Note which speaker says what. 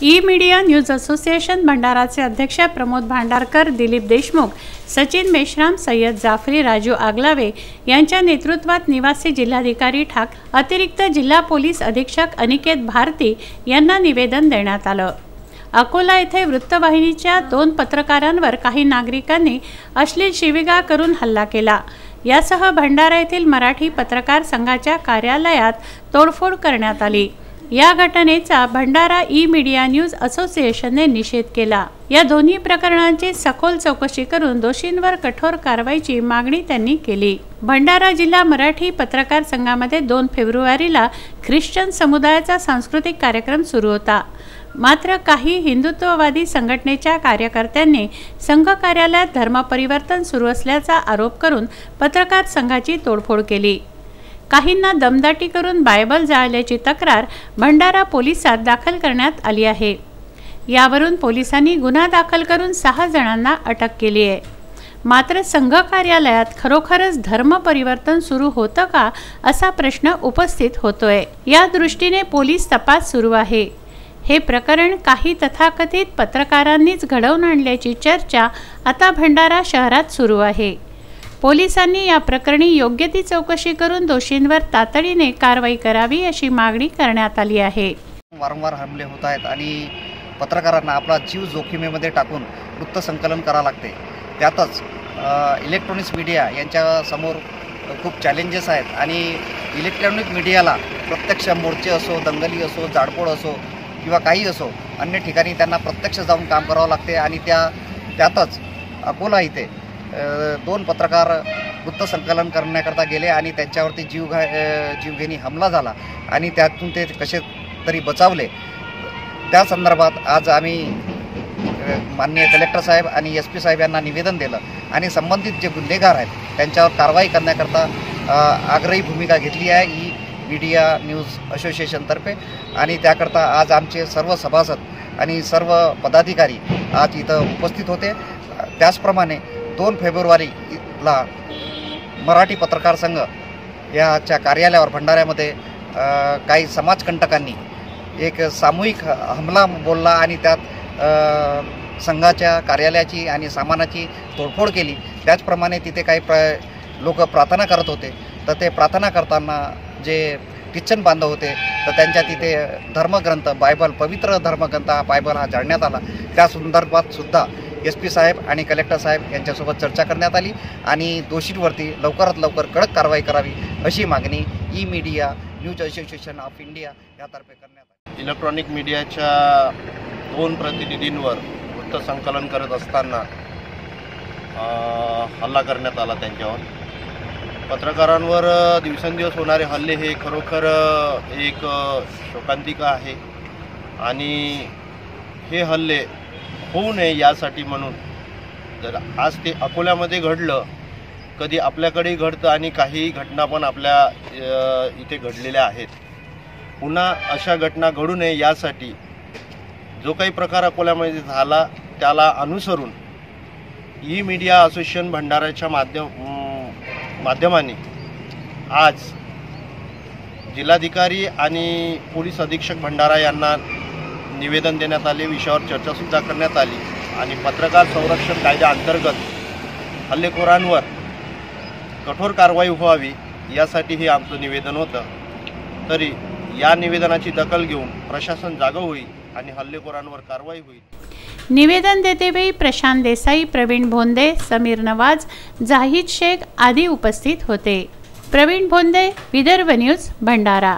Speaker 1: E media news association भंडाराचे अध्यक्ष प्रमोद भांडारकर, दिलीप देशमुख, सचिन मेश्राम, सय्यद जाफरी, राजू आगलावे यांच्या नेतृत्वात निवासी जिल्हाधिकारी ठाक, अतिरिक्त जिल्हा पोलीस अधीक्षक अनिकेत भारती यांना निवेदन देण्यात आलं। अकोला येथे वृत्तवाहिनीच्या 2 पत्रकारांवर काही नागरिकांनी अश्लील शिवीगाळ करून हल्ला केला। यासह भंडारा येथील मराठी पत्रकार संघाच्या कार्यालयात तोडफोड करण्यात आली। या घटनेचा भंडारा ई मीडिया न्यूज असोसिएशनने निषेध केला। या दोन्ही प्रकरणांची सखोल चौकशी करून दोषींवर कठोर कारवाईची मागणी त्यांनी केली। भंडारा जिल्हा मराठी पत्रकार संघामध्ये 2 फेब्रुवारीला ख्रिश्चन समुदायाचा सांस्कृतिक कार्यक्रम सुरू होता। मात्र काही हिंदुत्ववादी संघटनेच्या कार्यकर्त्यांनी संघ कार्यालयात धर्मपरिवर्तन सुरू असल्याचा आरोप करून पत्रकार संघाची तोडफोड केली। काहींना दमदाटी करून बायबल जाळल्याची तक्रार भंडारा पोलिसात दाखल करण्यात आली आहे। यावरून पोलिसांनी गुन्हा दाखल करून 6 जणांना अटक केली आहे। मात्र संघ कार्यालयात खरोखरच धर्म परिवर्तन सुरू होतं का असा प्रश्न उपस्थित होतोय। या दृष्टीने पोलीस तपास सुरू आहे। हे प्रकरण काही तथाकथित पत्रकारांनीच घडवून आणल्याची चर्चा आता भंडारा शहरात सुरू आहे। पोलिसांनी या प्रकरणी योग्य ती चौकशी करून दोषींवर तातडीने कारवाई करावी अशी मागणी करण्यात आली आहे।
Speaker 2: वारंवार हमले होत आहेत आणि पत्रकारांना आपला जीव जोखमीमध्ये टाकून वृत्त संकलन करावे लागते। त्यातच इलेक्ट्रॉनिक्स मीडिया यांच्या समोर खूप चॅलेंजेस आहेत आणि इलेक्ट्रॉनिक मीडियाला प्रत्यक्ष मोर्चे असो, दंगली असो, जाडपोड असो किंवा काही असो, अन्य ठिकाणी त्यांना प्रत्यक्ष जाऊन काम करावं लागते आणि त्यातच अकोला इथे 2 पत्रकार वृत्त संकलन करण्याकरता गेले आणि त्यांच्यावरती जीवघेणी हमला झाला आणि त्यातून ते कसे तरी बचावले। त्या संदर्भात आज आम्ही माननीय कलेक्टर साहेब आणि SP साहेब यांना निवेदन दिलं आणि संबंधित जे गुन्हेगार आहेत त्यांच्यावर कारवाई करण्याकरता आग्रही भूमिका घेतली आहे ई मीडिया न्यूज असोसिएशनतर्फे। आणि त्याकरता आज आमचे सर्व सभासद आणि सर्व पदाधिकारी आज इथं उपस्थित होते। त्याचप्रमाणे 2 फेब्रुवारीला मराठी पत्रकार संघ याच्या कार्यालयावर भंडाऱ्यामध्ये काही समाजकंटकांनी एक सामूहिक हमला बोलला आणि त्यात संघाच्या कार्यालयाची आणि सामानाची तोडफोड केली। त्याचप्रमाणे तिथे काही लोक प्रार्थना करत होते, तर ते प्रार्थना करताना जे ख्रिश्चन बांधव होते तर त्यांच्या तिथे धर्मग्रंथ बायबल, पवित्र धर्मग्रंथ बायबल हा जाळण्यात आला। त्या संदर्भात सुद्धा SP साहेब आणि कलेक्टर साहेब यांच्यासोबत चर्चा करण्यात आली आणि दोषींवरती लवकरात लवकर कडक कारवाई करावी अशी मागणी e media news association of India यातर्फे करण्यात आली।
Speaker 3: इलेक्ट्रॉनिक मीडियाच्या 2 प्रतिनिधींवर वृत्त संकलन करत असताना हल्ला करण्यात आला। त्यांच्यावर पत्रकारांवर दिवसेंदिवस होणारे हल्ले हे खरोखर एक शोकांतिका आहे आणि हे हल्ले होऊ नये यासाठी म्हणून जर आज ते अकोल्यामध्ये घडलं, कधी आपल्याकडेही घडतं आणि काही घटना पण आपल्या इथे घडलेल्या आहेत। पुन्हा अशा घटना घडू नये यासाठी जो काही प्रकार अकोल्यामध्ये झाला त्याला अनुसरून ई मीडिया असोसिएशन भंडाराच्या माध्यमाने आज जिल्हाधिकारी आणि पोलीस अधीक्षक भंडारा यांना निवेदन देण्यात आले। विषयावर चर्चासुद्धा करण्यात आली आणि पत्रकार संरक्षण कायद्याअंतर्गत हल्लेखोरांवर कठोर कारवाई व्हावी यासाठी हे आमचं निवेदन होतं। तरी या निवेदनाची दखल घेऊन प्रशासन जागं होईल आणि हल्लेखोरांवर कारवाई होईल।
Speaker 1: निवेदन देतेवेळी प्रशांत देसाई, प्रवीण भोंदे, समीर नवाज, जाहिद शेख आदी उपस्थित होते। प्रवीण भोंदे, विदर्भ न्यूज, भंडारा।